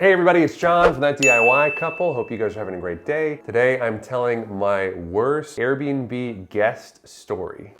Hey everybody, it's John from That DIY Couple. Hope you guys are having a great day. Today I'm telling my worst Airbnb guest story.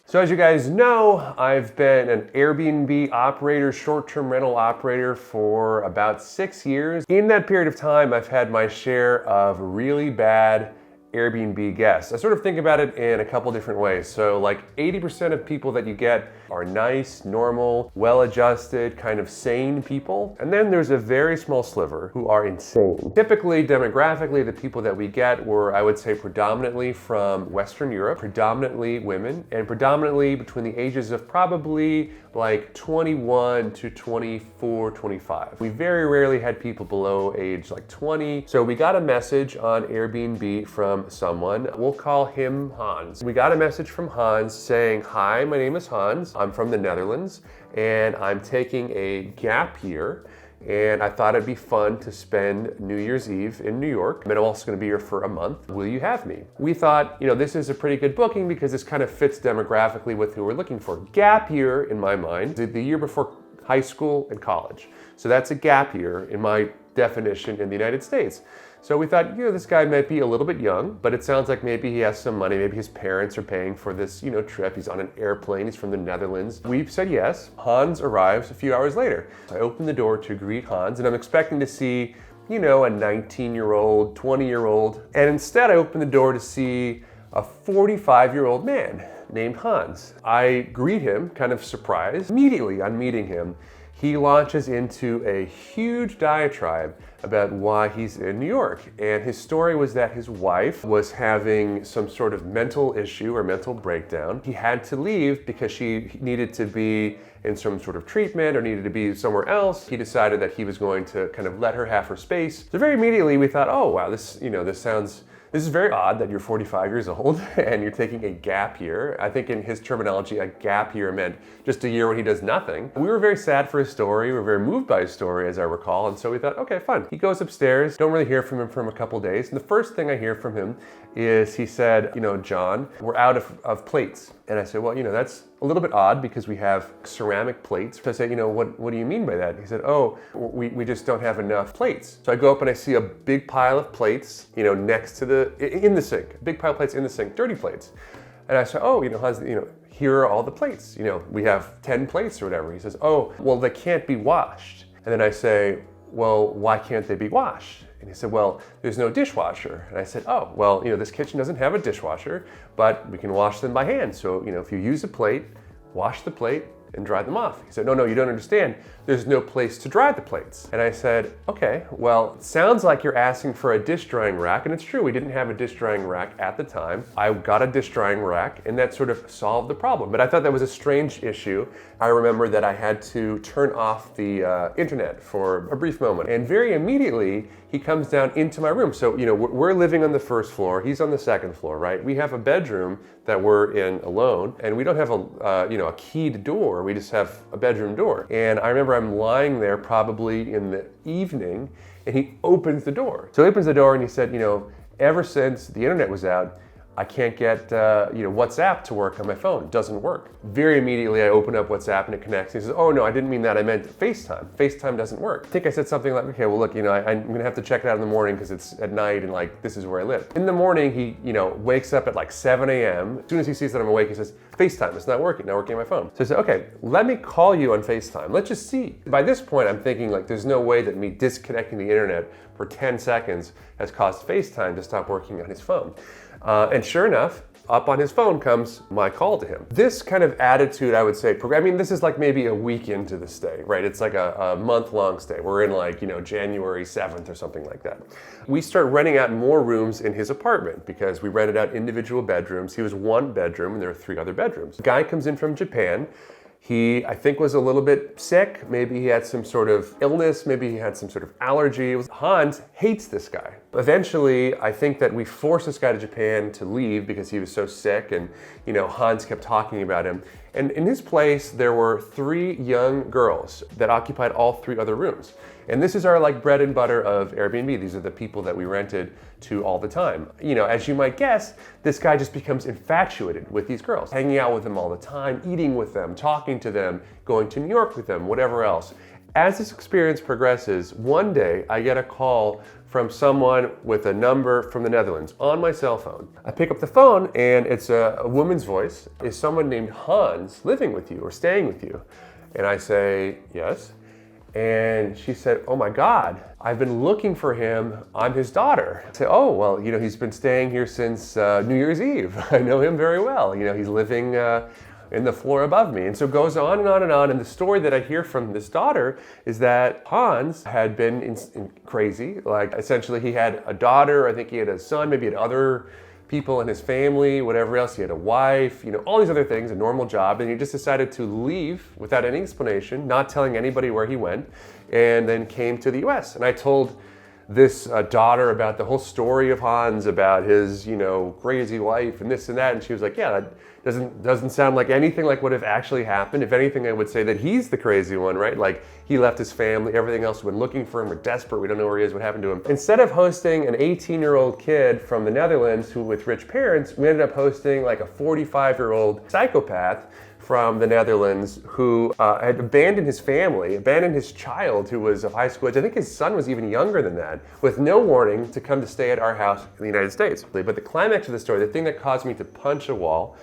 So as you guys know, I've been an Airbnb operator, short-term rental operator for about 6 years. In that period of time, I've had my share of really bad Airbnb guests. I sort of think about it in a couple different ways. So like 80% of people that you get are nice, normal, well-adjusted, kind of sane people. And then there's a very small sliver who are insane. Typically, demographically, the people that we get were, I would say, predominantly from Western Europe, predominantly women, and predominantly between the ages of probably like 21 to 24, 25. We very rarely had people below age like 20. So we got a message on Airbnb from someone. We'll call him Hans. We got a message from Hans saying, "Hi, my name is Hans. I'm from the Netherlands and I'm taking a gap year. And I thought it'd be fun to spend New Year's Eve in New York. And I'm also gonna be here for a month. Will you have me?" We thought, this is a pretty good booking because this kind of fits demographically with who we're looking for. Gap year, in my mind, the year before high school and college. So that's a gap year in my definition in the United States. So we thought, this guy might be a little bit young, but it sounds like maybe he has some money. Maybe his parents are paying for this, trip. He's on an airplane. He's from the Netherlands. We said yes. Hans arrives a few hours later. I open the door to greet Hans, and I'm expecting to see, a 19-year-old, 20-year-old. And instead, I open the door to see a 45-year-old man named Hans. I greet him, kind of surprised. Immediately on meeting him, he launches into a huge diatribe about why he's in New York. And his story was that his wife was having some sort of mental issue or mental breakdown. He had to leave because she needed to be in some sort of treatment or needed to be somewhere else. He decided that he was going to kind of let her have her space. So very immediately we thought, oh wow, this is very odd that you're 45 years old and you're taking a gap year. I think in his terminology, a gap year meant just a year when he does nothing. We were very sad for his story. We were very moved by his story, as I recall. And so we thought, okay, fun. He goes upstairs, don't really hear from him for a couple days. And the first thing I hear from him is he said, John, we're out of plates. And I said, well, that's a little bit odd because we have ceramic plates. So I said, what do you mean by that? He said, oh, we just don't have enough plates. So I go up and I see a big pile of plates, next to in the sink, a big pile of plates in the sink, dirty plates. And I said, oh, Hans, here are all the plates. We have 10 plates or whatever. He says, oh, well, they can't be washed. And then I say, well, why can't they be washed? And he said, well, there's no dishwasher. And I said, oh, well, this kitchen doesn't have a dishwasher, but we can wash them by hand. So, if you use a plate, wash the plate and dry them off. He said, no, you don't understand. There's no place to dry the plates. And I said, okay, well, it sounds like you're asking for a dish drying rack. And it's true, we didn't have a dish drying rack at the time. I got a dish drying rack and that sort of solved the problem. But I thought that was a strange issue. I remember that I had to turn off the internet for a brief moment. And very immediately, he comes down into my room. So, we're living on the first floor. He's on the second floor, right? We have a bedroom that we're in alone, and we don't have a keyed door. We just have a bedroom door. And I remember I'm lying there probably in the evening, and he opens the door. So he opens the door and he said, ever since the internet was out, I can't get WhatsApp to work on my phone. It doesn't work. Very immediately I open up WhatsApp and it connects. He says, oh no, I didn't mean that. I meant FaceTime. FaceTime doesn't work. I think I said something like, okay, well look, I'm gonna have to check it out in the morning because it's at night and this is where I live. In the morning, he wakes up at 7 a.m. As soon as he sees that I'm awake, he says, FaceTime, it's not working on my phone. So I said, okay, let me call you on FaceTime. Let's just see. By this point, I'm thinking there's no way that me disconnecting the internet for 10 seconds has caused FaceTime to stop working on his phone. And sure enough, up on his phone comes my call to him. This kind of attitude, I would say, this is maybe a week into the stay, right? It's like a month-long stay. We're in January 7th or something like that. We start renting out more rooms in his apartment because we rented out individual bedrooms. He was one bedroom and there were 3 other bedrooms. The guy comes in from Japan. He, I think, was a little bit sick. Maybe he had some sort of illness. Maybe he had some sort of allergy. Hans hates this guy. Eventually, I think that we forced this guy to Japan to leave because he was so sick, and Hans kept talking about him. And in his place, there were 3 young girls that occupied all 3 other rooms. And this is our bread and butter of Airbnb. These are the people that we rented to all the time. As you might guess, this guy just becomes infatuated with these girls, hanging out with them all the time, eating with them, talking to them, going to New York with them, whatever else. As this experience progresses, one day I get a call from someone with a number from the Netherlands on my cell phone. I pick up the phone and it's a woman's voice. Is someone named Hans living with you or staying with you? And I say, yes. And she said, oh my God, I've been looking for him. I'm his daughter. I say, oh, well, he's been staying here since New Year's Eve. I know him very well. He's living in the floor above me. And so it goes on and on and on. And the story that I hear from this daughter is that Hans had been crazy. Essentially he had a daughter, I think he had a son, maybe he had other people in his family, whatever else. He had a wife, all these other things, a normal job. And he just decided to leave without any explanation, not telling anybody where he went, and then came to the US. And I told this daughter about the whole story of Hans, about his, crazy life and this and that. And she was like, yeah, that doesn't sound like anything like what have actually happened. If anything, I would say that he's the crazy one, right? He left his family, everything else, we've been looking for him, we're desperate, we don't know where he is, what happened to him. Instead of hosting an 18-year-old kid from the Netherlands with rich parents, we ended up hosting a 45-year-old psychopath from the Netherlands who had abandoned his family, abandoned his child who was of high school age. I think his son was even younger than that, with no warning to come to stay at our house in the United States. But the climax of the story, the thing that caused me to punch a wall,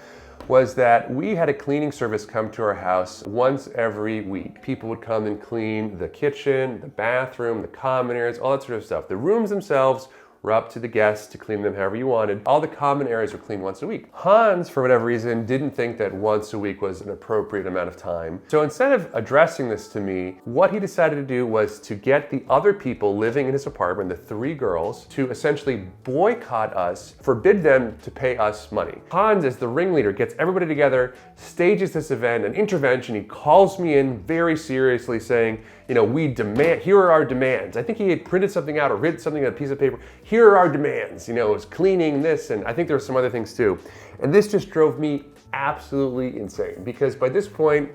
was that we had a cleaning service come to our house once every week. People would come and clean the kitchen, the bathroom, the common areas, all that sort of stuff. The rooms themselves were up to the guests to clean them however you wanted. All the common areas were cleaned once a week. Hans, for whatever reason, didn't think that once a week was an appropriate amount of time. So instead of addressing this to me, what he decided to do was to get the other people living in his apartment, the 3 girls, to essentially boycott us, forbid them to pay us money. Hans, as the ringleader, gets everybody together, stages this event, an intervention. He calls me in very seriously saying, we demand, here are our demands. I think he had printed something out or written something on a piece of paper. Here are our demands. It was cleaning this, and I think there were some other things too. And this just drove me absolutely insane because by this point,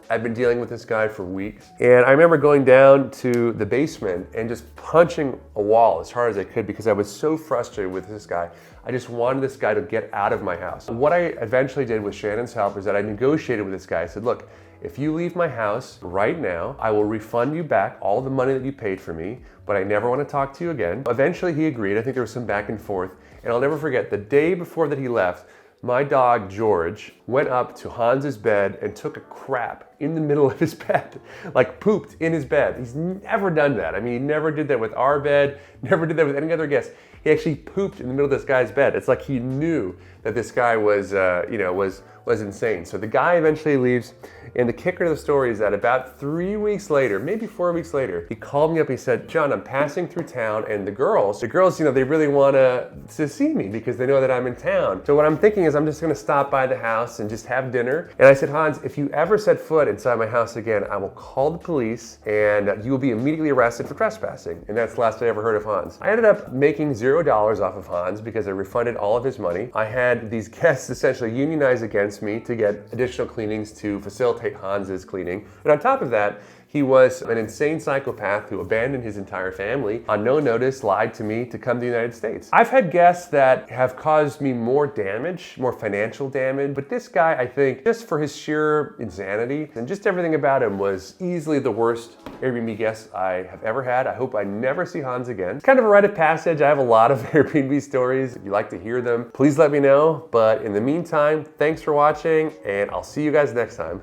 I've been dealing with this guy for weeks. And I remember going down to the basement and just punching a wall as hard as I could because I was so frustrated with this guy. I just wanted this guy to get out of my house. What I eventually did with Shannon's help is that I negotiated with this guy. I said, look, if you leave my house right now, I will refund you back all the money that you paid for me, but I never want to talk to you again. Eventually he agreed. I think there was some back and forth. And I'll never forget, the day before that he left, my dog, George, went up to Hans's bed and took a crap in the middle of his bed, pooped in his bed. He's never done that. I mean, he never did that with our bed, never did that with any other guest. He actually pooped in the middle of this guy's bed. It's like he knew that this guy was insane. So the guy eventually leaves, and the kicker to the story is that about 3 weeks later, maybe 4 weeks later, he called me up. He said, John, I'm passing through town, and the girls, they really want to see me because they know that I'm in town. So what I'm thinking is I'm just going to stop by the house and just have dinner. And I said, Hans, if you ever set foot inside my house again, I will call the police, and you will be immediately arrested for trespassing. And that's the last I ever heard of Hans. I ended up making $0 off of Hans because I refunded all of his money. I had these guests essentially unionize against me to get additional cleanings to facilitate Hans's cleaning. And on top of that, he was an insane psychopath who abandoned his entire family on no notice, lied to me to come to the United States. I've had guests that have caused me more damage, more financial damage, but this guy, I think, just for his sheer insanity and just everything about him was easily the worst Airbnb guest I have ever had. I hope I never see Hans again. It's kind of a rite of passage. I have a lot of Airbnb stories. If you like to hear them, please let me know. But in the meantime, thanks for watching, and I'll see you guys next time.